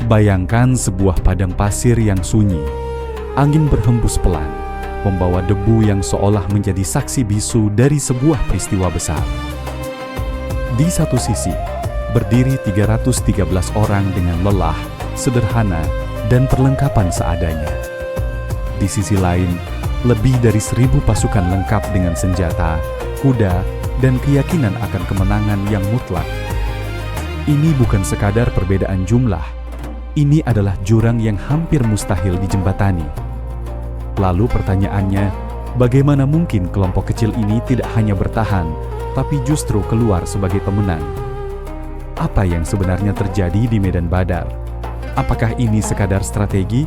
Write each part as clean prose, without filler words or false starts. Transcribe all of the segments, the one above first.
Bayangkan sebuah padang pasir yang sunyi. Angin berhembus pelan, membawa debu yang seolah menjadi saksi bisu dari sebuah peristiwa besar. Di satu sisi, berdiri 313 orang dengan lelah, sederhana, dan perlengkapan seadanya. Di sisi lain, lebih dari 1.000 pasukan lengkap dengan senjata, kuda, dan keyakinan akan kemenangan yang mutlak. Ini bukan sekadar perbedaan jumlah. Ini adalah jurang yang hampir mustahil dijembatani. Lalu pertanyaannya, bagaimana mungkin kelompok kecil ini tidak hanya bertahan, tapi justru keluar sebagai pemenang? Apa yang sebenarnya terjadi di medan Badar? Apakah ini sekadar strategi,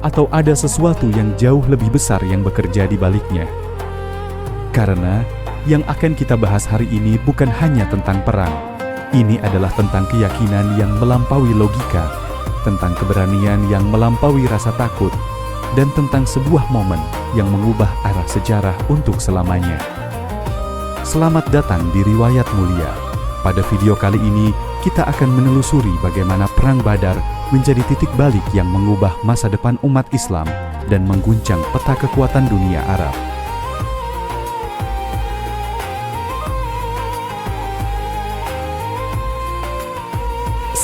atau ada sesuatu yang jauh lebih besar yang bekerja di baliknya? Karena yang akan kita bahas hari ini bukan hanya tentang perang. Ini adalah tentang keyakinan yang melampaui logika, tentang keberanian yang melampaui rasa takut, dan tentang sebuah momen yang mengubah arah sejarah untuk selamanya. Selamat datang di Riwayat Mulia. Pada video kali ini, kita akan menelusuri bagaimana Perang Badar menjadi titik balik yang mengubah masa depan umat Islam dan mengguncang peta kekuatan dunia Arab.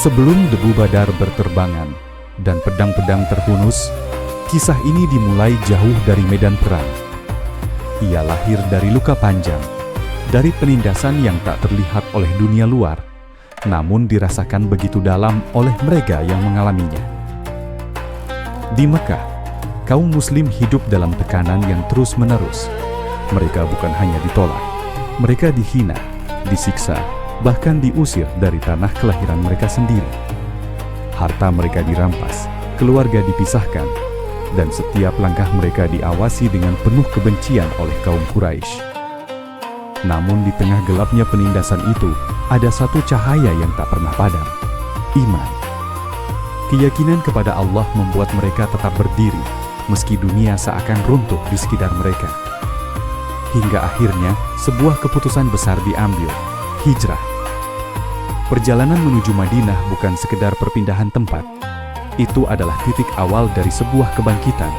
Sebelum debu Badar berterbangan dan pedang-pedang terhunus, kisah ini dimulai jauh dari medan perang. Ia lahir dari luka panjang, dari penindasan yang tak terlihat oleh dunia luar, namun dirasakan begitu dalam oleh mereka yang mengalaminya. Di Mekah, kaum Muslim hidup dalam tekanan yang terus-menerus. Mereka bukan hanya ditolak, mereka dihina, disiksa, bahkan diusir dari tanah kelahiran mereka sendiri. Harta mereka dirampas, keluarga dipisahkan, dan setiap langkah mereka diawasi dengan penuh kebencian oleh kaum Quraisy. Namun di tengah gelapnya penindasan itu, ada satu cahaya yang tak pernah padam: iman. Keyakinan kepada Allah membuat mereka tetap berdiri, meski dunia seakan runtuh di sekitar mereka. Hingga akhirnya, sebuah keputusan besar diambil: hijrah. Perjalanan menuju Madinah bukan sekedar perpindahan tempat. Itu adalah titik awal dari sebuah kebangkitan.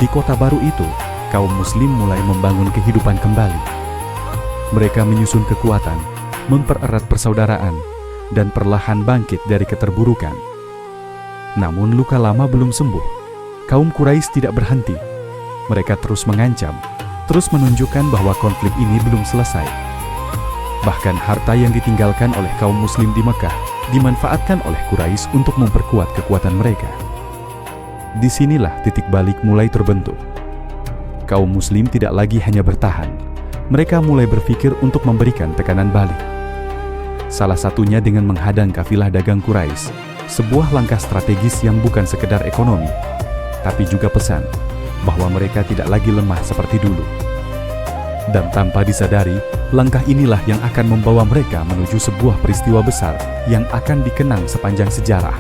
Di kota baru itu, kaum Muslim mulai membangun kehidupan kembali. Mereka menyusun kekuatan, mempererat persaudaraan, dan perlahan bangkit dari keterburukan. Namun luka lama belum sembuh. Kaum Quraisy tidak berhenti. Mereka terus mengancam, terus menunjukkan bahwa konflik ini belum selesai. Bahkan harta yang ditinggalkan oleh kaum Muslim di Mekah dimanfaatkan oleh Quraisy untuk memperkuat kekuatan mereka. Disinilah titik balik mulai terbentuk. Kaum Muslim tidak lagi hanya bertahan. Mereka mulai berpikir untuk memberikan tekanan balik. Salah satunya dengan menghadang kafilah dagang Quraisy, sebuah langkah strategis yang bukan sekedar ekonomi, tapi juga pesan bahwa mereka tidak lagi lemah seperti dulu. Dan tanpa disadari, langkah inilah yang akan membawa mereka menuju sebuah peristiwa besar yang akan dikenang sepanjang sejarah.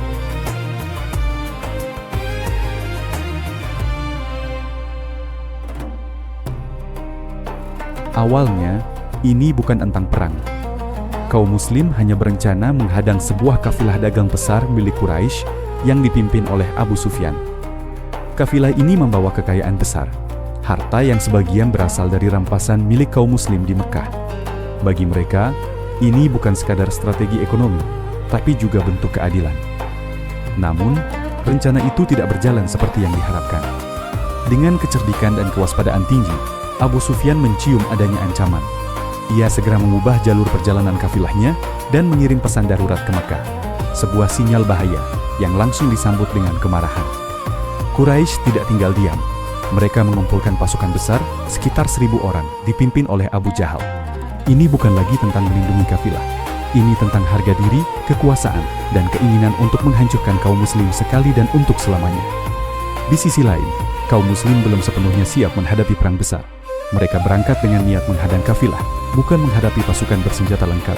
Awalnya, ini bukan tentang perang. Kaum Muslim hanya berencana menghadang sebuah kafilah dagang besar milik Quraisy yang dipimpin oleh Abu Sufyan. Kafilah ini membawa kekayaan besar, harta yang sebagian berasal dari rampasan milik kaum Muslim di Mekah. Bagi mereka, ini bukan sekadar strategi ekonomi, tapi juga bentuk keadilan. Namun, rencana itu tidak berjalan seperti yang diharapkan. Dengan kecerdikan dan kewaspadaan tinggi, Abu Sufyan mencium adanya ancaman. Ia segera mengubah jalur perjalanan kafilahnya dan mengirim pesan darurat ke Mekah, sebuah sinyal bahaya yang langsung disambut dengan kemarahan. Quraisy tidak tinggal diam. Mereka mengumpulkan pasukan besar, sekitar 1.000 orang, dipimpin oleh Abu Jahal. Ini bukan lagi tentang melindungi kafilah. Ini tentang harga diri, kekuasaan, dan keinginan untuk menghancurkan kaum Muslim sekali dan untuk selamanya. Di sisi lain, kaum Muslim belum sepenuhnya siap menghadapi perang besar. Mereka berangkat dengan niat menghadang kafilah, bukan menghadapi pasukan bersenjata lengkap.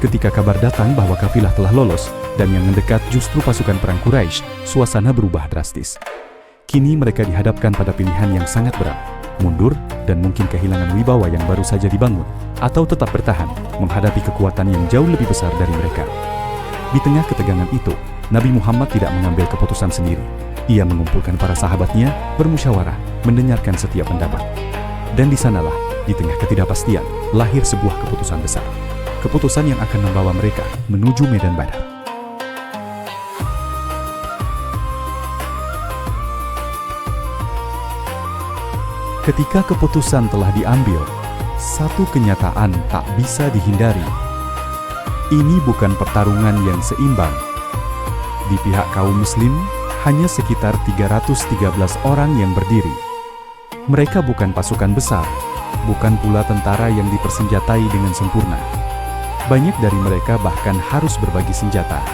Ketika kabar datang bahwa kafilah telah lolos, dan yang mendekat justru pasukan perang Quraisy, suasana berubah drastis. Kini mereka dihadapkan pada pilihan yang sangat berat: mundur dan mungkin kehilangan wibawa yang baru saja dibangun, atau tetap bertahan menghadapi kekuatan yang jauh lebih besar dari mereka. Di tengah ketegangan itu, Nabi Muhammad tidak mengambil keputusan sendiri. Ia mengumpulkan para sahabatnya, bermusyawarah, mendengarkan setiap pendapat. Dan di sanalah, di tengah ketidakpastian, lahir sebuah keputusan besar. Keputusan yang akan membawa mereka menuju medan Badar. Ketika keputusan telah diambil, satu kenyataan tak bisa dihindari. Ini bukan pertarungan yang seimbang. Di pihak kaum muslim, hanya sekitar 313 orang yang berdiri. Mereka bukan pasukan besar, bukan pula tentara yang dipersenjatai dengan sempurna. Banyak dari mereka bahkan harus berbagi senjata.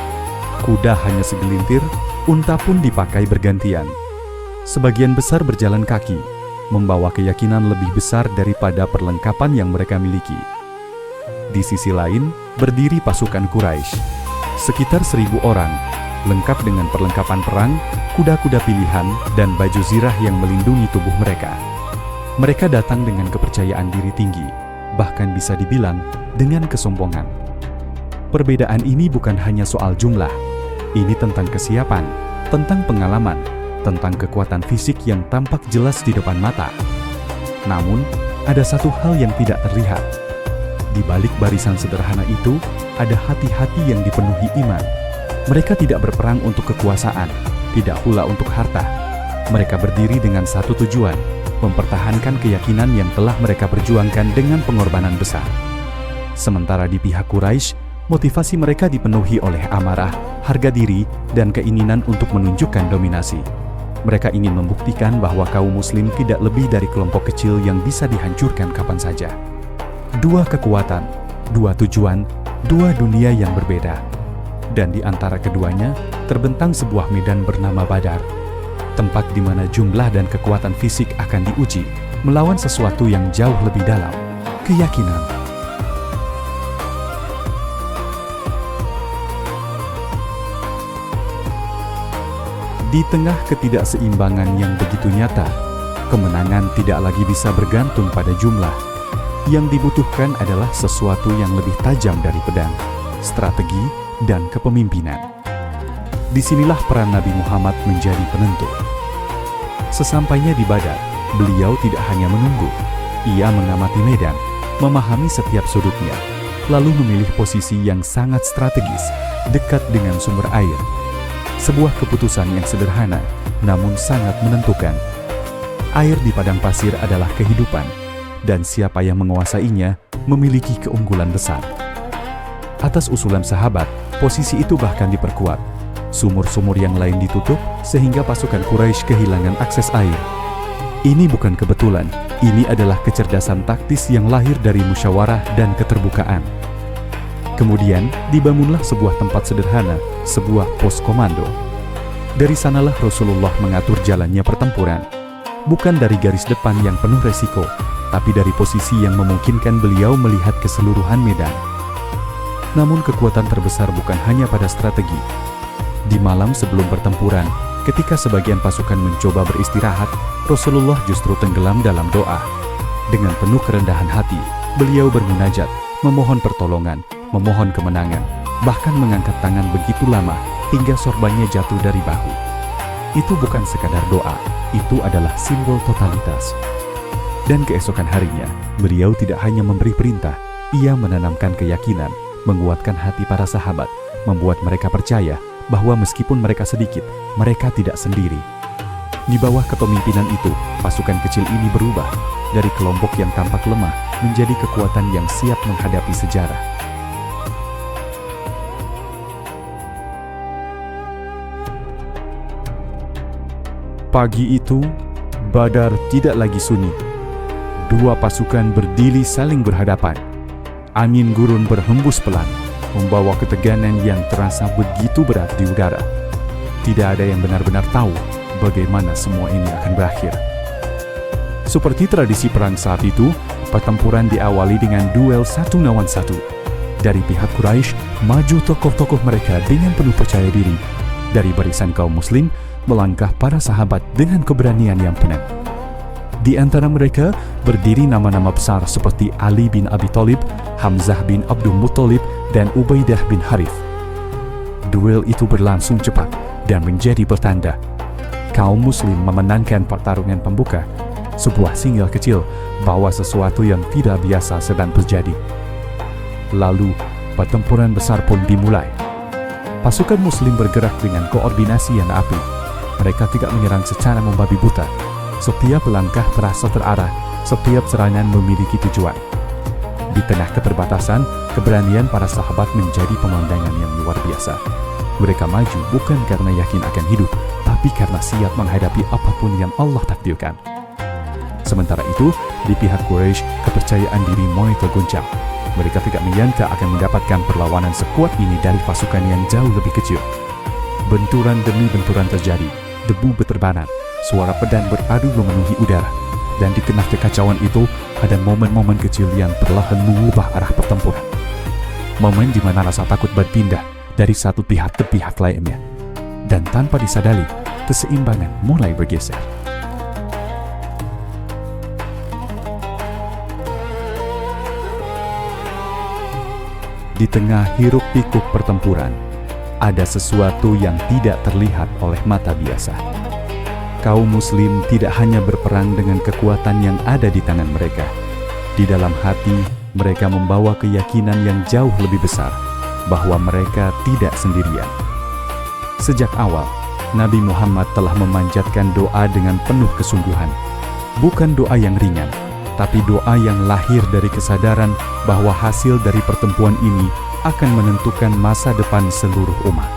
Kuda hanya segelintir, unta pun dipakai bergantian. Sebagian besar berjalan kaki, membawa keyakinan lebih besar daripada perlengkapan yang mereka miliki. Di sisi lain, berdiri pasukan Quraisy, sekitar 1.000 orang, lengkap dengan perlengkapan perang, kuda-kuda pilihan, dan baju zirah yang melindungi tubuh mereka. Mereka datang dengan kepercayaan diri tinggi, bahkan bisa dibilang dengan kesombongan. Perbedaan ini bukan hanya soal jumlah, ini tentang kesiapan, tentang pengalaman, tentang kekuatan fisik yang tampak jelas di depan mata. Namun, ada satu hal yang tidak terlihat. Di balik barisan sederhana itu, ada hati-hati yang dipenuhi iman. Mereka tidak berperang untuk kekuasaan, tidak pula untuk harta. Mereka berdiri dengan satu tujuan, mempertahankan keyakinan yang telah mereka perjuangkan dengan pengorbanan besar. Sementara di pihak Quraisy, motivasi mereka dipenuhi oleh amarah, harga diri, dan keinginan untuk menunjukkan dominasi. Mereka ingin membuktikan bahwa kaum muslim tidak lebih dari kelompok kecil yang bisa dihancurkan kapan saja. Dua kekuatan, dua tujuan, dua dunia yang berbeda. Dan di antara keduanya, terbentang sebuah medan bernama Badar. Tempat di mana jumlah dan kekuatan fisik akan diuji, melawan sesuatu yang jauh lebih dalam, keyakinan. Di tengah ketidakseimbangan yang begitu nyata, kemenangan tidak lagi bisa bergantung pada jumlah. Yang dibutuhkan adalah sesuatu yang lebih tajam dari pedang, strategi, dan kepemimpinan. Disinilah peran Nabi Muhammad menjadi penentu. Sesampainya di Badar, beliau tidak hanya menunggu. Ia mengamati medan, memahami setiap sudutnya, lalu memilih posisi yang sangat strategis, dekat dengan sumber air. Sebuah keputusan yang sederhana, namun sangat menentukan. Air di padang pasir adalah kehidupan, dan siapa yang menguasainya memiliki keunggulan besar. Atas usulan sahabat, posisi itu bahkan diperkuat. Sumur-sumur yang lain ditutup, sehingga pasukan Quraisy kehilangan akses air. Ini bukan kebetulan, ini adalah kecerdasan taktis yang lahir dari musyawarah dan keterbukaan. Kemudian, dibangunlah sebuah tempat sederhana, sebuah pos komando. Dari sanalah Rasulullah mengatur jalannya pertempuran. Bukan dari garis depan yang penuh resiko, tapi dari posisi yang memungkinkan beliau melihat keseluruhan medan. Namun kekuatan terbesar bukan hanya pada strategi. Di malam sebelum pertempuran, ketika sebagian pasukan mencoba beristirahat, Rasulullah justru tenggelam dalam doa. Dengan penuh kerendahan hati, beliau bermunajat, memohon pertolongan, memohon kemenangan, bahkan mengangkat tangan begitu lama hingga sorbannya jatuh dari bahu. Itu bukan sekadar doa, itu adalah simbol totalitas. Dan keesokan harinya, beliau tidak hanya memberi perintah, ia menanamkan keyakinan, menguatkan hati para sahabat, membuat mereka percaya bahwa meskipun mereka sedikit, mereka tidak sendiri. Di bawah kepemimpinan itu, pasukan kecil ini berubah dari kelompok yang tampak lemah menjadi kekuatan yang siap menghadapi sejarah. Pagi itu, Badar tidak lagi sunyi. Dua pasukan berdiri saling berhadapan. Angin gurun berhembus pelan, membawa ketegangan yang terasa begitu berat di udara. Tidak ada yang benar-benar tahu bagaimana semua ini akan berakhir. Seperti tradisi perang saat itu, pertempuran diawali dengan duel satu lawan satu. Dari pihak Quraisy, maju tokoh-tokoh mereka dengan penuh percaya diri. Dari barisan kaum muslim, melangkah para sahabat dengan keberanian yang penuh. Di antara mereka berdiri nama-nama besar seperti Ali bin Abi Thalib, Hamzah bin Abdul Muttalib, dan Ubaidah bin Harith. Duel itu berlangsung cepat dan menjadi pertanda kaum muslim memenangkan pertarungan pembuka, sebuah sinyal kecil bahwa sesuatu yang tidak biasa sedang terjadi. Lalu, pertempuran besar pun dimulai. Pasukan muslim bergerak dengan koordinasi yang apik. Mereka tidak menyerang secara membabi buta. Setiap langkah terasa terarah, setiap serangan memiliki tujuan. Di tengah keterbatasan, keberanian para sahabat menjadi pemandangan yang luar biasa. Mereka maju bukan karena yakin akan hidup, tapi karena siap menghadapi apapun yang Allah takdirkan. Sementara itu, di pihak Quraisy, kepercayaan diri mulai terguncang. Mereka tidak menyangka akan mendapatkan perlawanan sekuat ini dari pasukan yang jauh lebih kecil. Benturan demi benturan terjadi, debu berterbangan, suara pedang beradu memenuhi udara. Dan di tengah kekacauan itu, ada momen-momen kecil yang perlahan mengubah arah pertempuran. Momen di mana rasa takut berpindah dari satu pihak ke pihak lainnya. Dan tanpa disadari, keseimbangan mulai bergeser. Di tengah hiruk-pikuk pertempuran, ada sesuatu yang tidak terlihat oleh mata biasa. Kaum muslim tidak hanya berperang dengan kekuatan yang ada di tangan mereka. Di dalam hati, mereka membawa keyakinan yang jauh lebih besar bahwa mereka tidak sendirian. Sejak awal, Nabi Muhammad telah memanjatkan doa dengan penuh kesungguhan. Bukan doa yang ringan, tapi doa yang lahir dari kesadaran bahwa hasil dari pertempuran ini akan menentukan masa depan seluruh umat.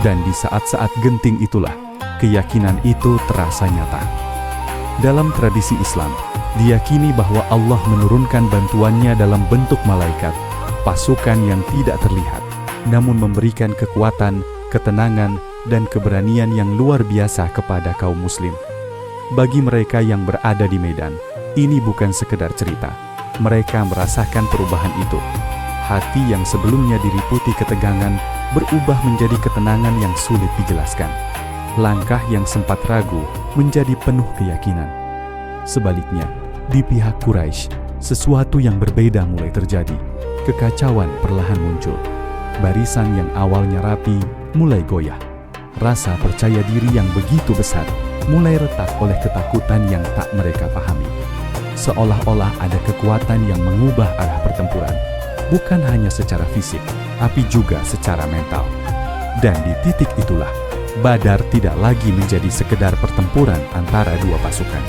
Dan di saat-saat genting itulah, keyakinan itu terasa nyata. Dalam tradisi Islam, diyakini bahwa Allah menurunkan bantuannya dalam bentuk malaikat, pasukan yang tidak terlihat, namun memberikan kekuatan, ketenangan, dan keberanian yang luar biasa kepada kaum muslim. Bagi mereka yang berada di medan, ini bukan sekedar cerita. Mereka merasakan perubahan itu. Hati yang sebelumnya diliputi ketegangan berubah menjadi ketenangan yang sulit dijelaskan. Langkah yang sempat ragu menjadi penuh keyakinan. Sebaliknya, di pihak Quraisy, sesuatu yang berbeda mulai terjadi. Kekacauan perlahan muncul. Barisan yang awalnya rapi mulai goyah. Rasa percaya diri yang begitu besar mulai retak oleh ketakutan yang tak mereka pahami. Seolah-olah ada kekuatan yang mengubah arah pertempuran, bukan hanya secara fisik, tapi juga secara mental. Dan di titik itulah, Badar tidak lagi menjadi sekedar pertempuran antara dua pasukan.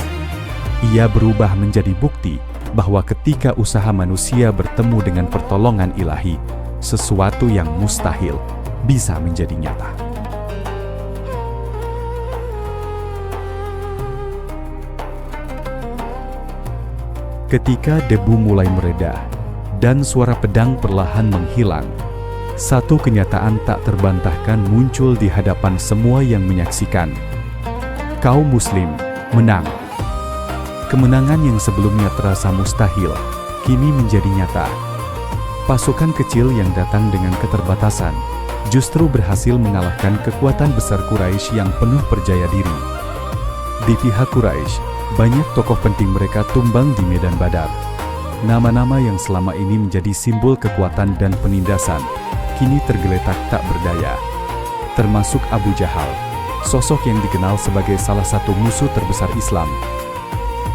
Ia berubah menjadi bukti bahwa ketika usaha manusia bertemu dengan pertolongan ilahi, sesuatu yang mustahil bisa menjadi nyata. Ketika debu mulai mereda dan suara pedang perlahan menghilang, satu kenyataan tak terbantahkan muncul di hadapan semua yang menyaksikan. Kaum muslim menang. Kemenangan yang sebelumnya terasa mustahil, kini menjadi nyata. Pasukan kecil yang datang dengan keterbatasan justru berhasil mengalahkan kekuatan besar Quraisy yang penuh percaya diri. Di pihak Quraisy, banyak tokoh penting mereka tumbang di medan Badar. Nama-nama yang selama ini menjadi simbol kekuatan dan penindasan, kini tergeletak tak berdaya. Termasuk Abu Jahal, sosok yang dikenal sebagai salah satu musuh terbesar Islam.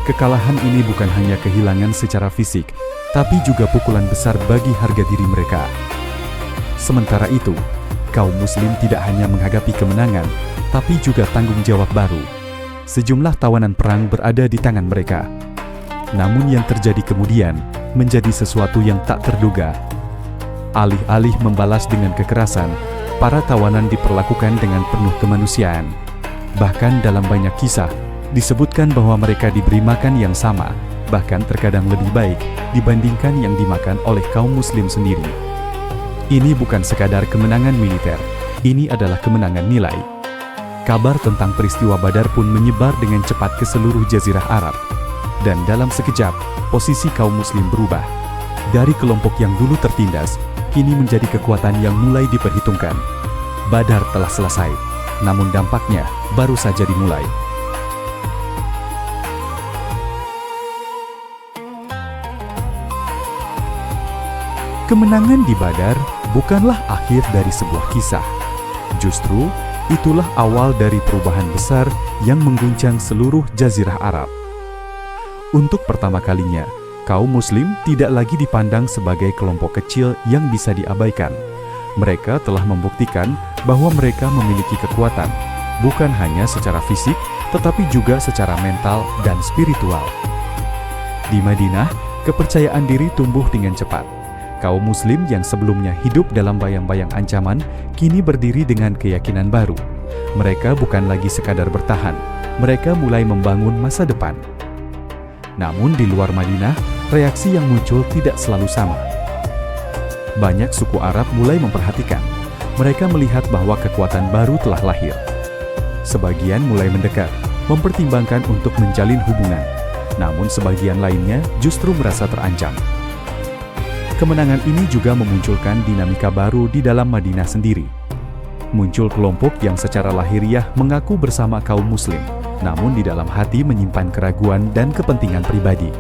Kekalahan ini bukan hanya kehilangan secara fisik, tapi juga pukulan besar bagi harga diri mereka. Sementara itu, kaum muslim tidak hanya menghadapi kemenangan, tapi juga tanggung jawab baru. Sejumlah tawanan perang berada di tangan mereka. Namun yang terjadi kemudian menjadi sesuatu yang tak terduga. Alih-alih membalas dengan kekerasan, para tawanan diperlakukan dengan penuh kemanusiaan. Bahkan dalam banyak kisah, disebutkan bahwa mereka diberi makan yang sama, bahkan terkadang lebih baik dibandingkan yang dimakan oleh kaum muslim sendiri. Ini bukan sekadar kemenangan militer, ini adalah kemenangan nilai. Kabar tentang peristiwa Badar pun menyebar dengan cepat ke seluruh jazirah Arab. Dan dalam sekejap, posisi kaum muslim berubah. Dari kelompok yang dulu tertindas, kini menjadi kekuatan yang mulai diperhitungkan. Badar telah selesai, namun dampaknya baru saja dimulai. Kemenangan di Badar bukanlah akhir dari sebuah kisah. Justru, itulah awal dari perubahan besar yang mengguncang seluruh jazirah Arab. Untuk pertama kalinya, kaum Muslim tidak lagi dipandang sebagai kelompok kecil yang bisa diabaikan. Mereka telah membuktikan bahwa mereka memiliki kekuatan, bukan hanya secara fisik, tetapi juga secara mental dan spiritual. Di Madinah, kepercayaan diri tumbuh dengan cepat. Kaum Muslim yang sebelumnya hidup dalam bayang-bayang ancaman, kini berdiri dengan keyakinan baru. Mereka bukan lagi sekadar bertahan, mereka mulai membangun masa depan. Namun di luar Madinah, reaksi yang muncul tidak selalu sama. Banyak suku Arab mulai memperhatikan. Mereka melihat bahwa kekuatan baru telah lahir. Sebagian mulai mendekat, mempertimbangkan untuk menjalin hubungan. Namun sebagian lainnya justru merasa terancam. Kemenangan ini juga memunculkan dinamika baru di dalam Madinah sendiri. Muncul kelompok yang secara lahiriah mengaku bersama kaum Muslim, namun di dalam hati menyimpan keraguan dan kepentingan pribadi.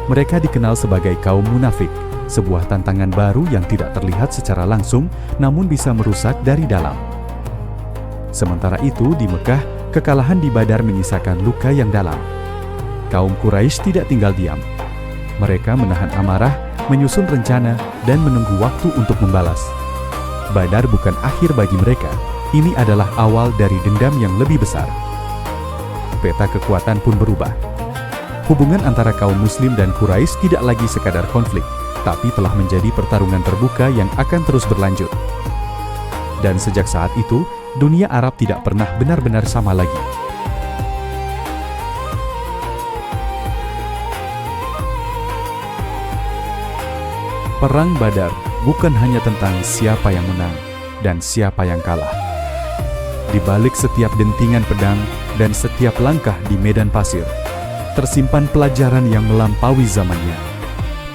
Mereka dikenal sebagai kaum munafik, sebuah tantangan baru yang tidak terlihat secara langsung, namun bisa merusak dari dalam. Sementara itu, di Mekah, kekalahan di Badar menyisakan luka yang dalam. Kaum Quraisy tidak tinggal diam. Mereka menahan amarah, menyusun rencana, dan menunggu waktu untuk membalas. Badar bukan akhir bagi mereka, ini adalah awal dari dendam yang lebih besar. Peta kekuatan pun berubah. Hubungan antara kaum Muslim dan Quraisy tidak lagi sekadar konflik, tapi telah menjadi pertarungan terbuka yang akan terus berlanjut. Dan sejak saat itu, dunia Arab tidak pernah benar-benar sama lagi. Perang Badar bukan hanya tentang siapa yang menang dan siapa yang kalah. Di balik setiap dentingan pedang dan setiap langkah di medan pasir, tersimpan pelajaran yang melampaui zamannya.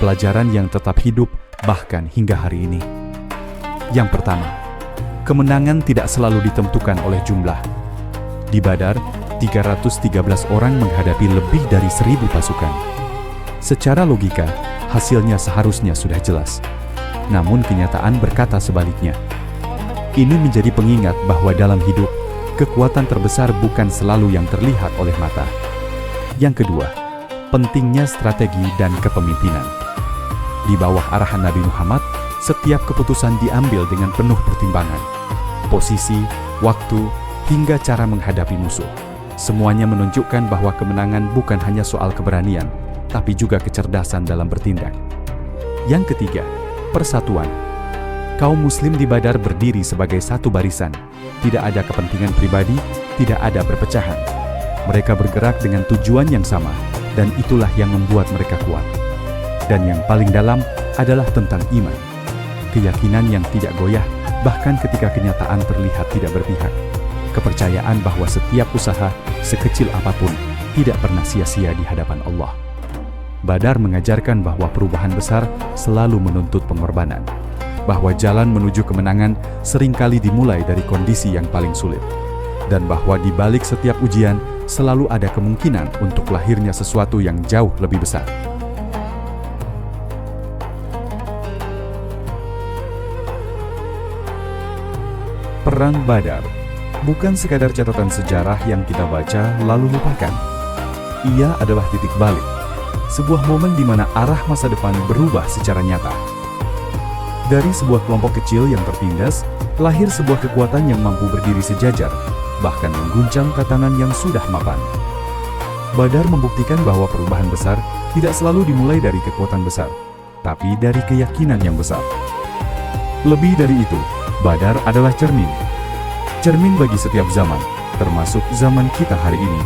Pelajaran yang tetap hidup bahkan hingga hari ini. Yang pertama, kemenangan tidak selalu ditentukan oleh jumlah. Di Badar, 313 orang menghadapi lebih dari 1.000 pasukan. Secara logika, hasilnya seharusnya sudah jelas. Namun kenyataan berkata sebaliknya. Ini menjadi pengingat bahwa dalam hidup, kekuatan terbesar bukan selalu yang terlihat oleh mata. Yang kedua, pentingnya strategi dan kepemimpinan. Di bawah arahan Nabi Muhammad, setiap keputusan diambil dengan penuh pertimbangan. Posisi, waktu, hingga cara menghadapi musuh. Semuanya menunjukkan bahwa kemenangan bukan hanya soal keberanian, tapi juga kecerdasan dalam bertindak. Yang ketiga, persatuan. Kaum Muslim di Badar berdiri sebagai satu barisan. Tidak ada kepentingan pribadi, tidak ada perpecahan. Mereka bergerak dengan tujuan yang sama, dan itulah yang membuat mereka kuat. Dan yang paling dalam adalah tentang iman. Keyakinan yang tidak goyah, bahkan ketika kenyataan terlihat tidak berpihak. Kepercayaan bahwa setiap usaha, sekecil apapun, tidak pernah sia-sia di hadapan Allah. Badar mengajarkan bahwa perubahan besar selalu menuntut pengorbanan, bahwa jalan menuju kemenangan seringkali dimulai dari kondisi yang paling sulit, dan bahwa di balik setiap ujian selalu ada kemungkinan untuk lahirnya sesuatu yang jauh lebih besar. Perang Badar bukan sekadar catatan sejarah yang kita baca lalu lupakan. Ia adalah titik balik. Sebuah momen di mana arah masa depan berubah secara nyata. Dari sebuah kelompok kecil yang tertindas, lahir sebuah kekuatan yang mampu berdiri sejajar, bahkan mengguncang tatanan yang sudah mapan. Badar membuktikan bahwa perubahan besar tidak selalu dimulai dari kekuatan besar, tapi dari keyakinan yang besar. Lebih dari itu, Badar adalah cermin. Cermin bagi setiap zaman, termasuk zaman kita hari ini.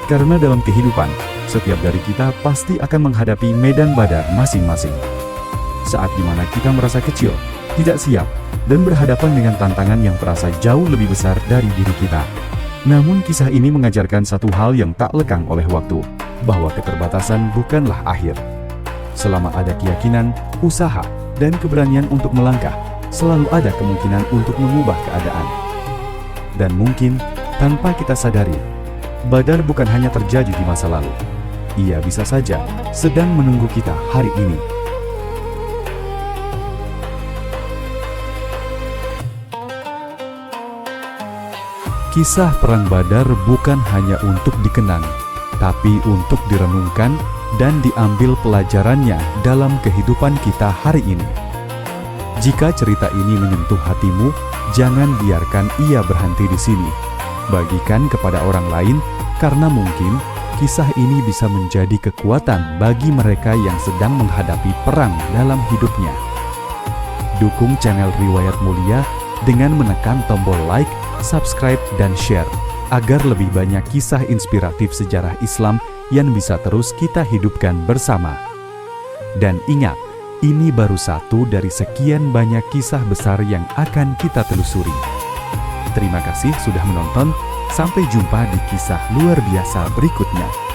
Karena dalam kehidupan, setiap dari kita pasti akan menghadapi medan badar masing-masing. Saat dimana kita merasa kecil, tidak siap, dan berhadapan dengan tantangan yang terasa jauh lebih besar dari diri kita. Namun kisah ini mengajarkan satu hal yang tak lekang oleh waktu, bahwa keterbatasan bukanlah akhir. Selama ada keyakinan, usaha, dan keberanian untuk melangkah, selalu ada kemungkinan untuk mengubah keadaan. Dan mungkin, tanpa kita sadari, Badar bukan hanya terjadi di masa lalu. Ia bisa saja sedang menunggu kita hari ini. Kisah Perang Badar bukan hanya untuk dikenang, tapi untuk direnungkan dan diambil pelajarannya dalam kehidupan kita hari ini. Jika cerita ini menyentuh hatimu, jangan biarkan ia berhenti di sini. Bagikan kepada orang lain, karena mungkin kisah ini bisa menjadi kekuatan bagi mereka yang sedang menghadapi perang dalam hidupnya. Dukung channel Riwayat Mulia dengan menekan tombol like, subscribe, dan share, agar lebih banyak kisah inspiratif sejarah Islam yang bisa terus kita hidupkan bersama. Dan ingat, ini baru satu dari sekian banyak kisah besar yang akan kita telusuri. Terima kasih sudah menonton, sampai jumpa di kisah luar biasa berikutnya.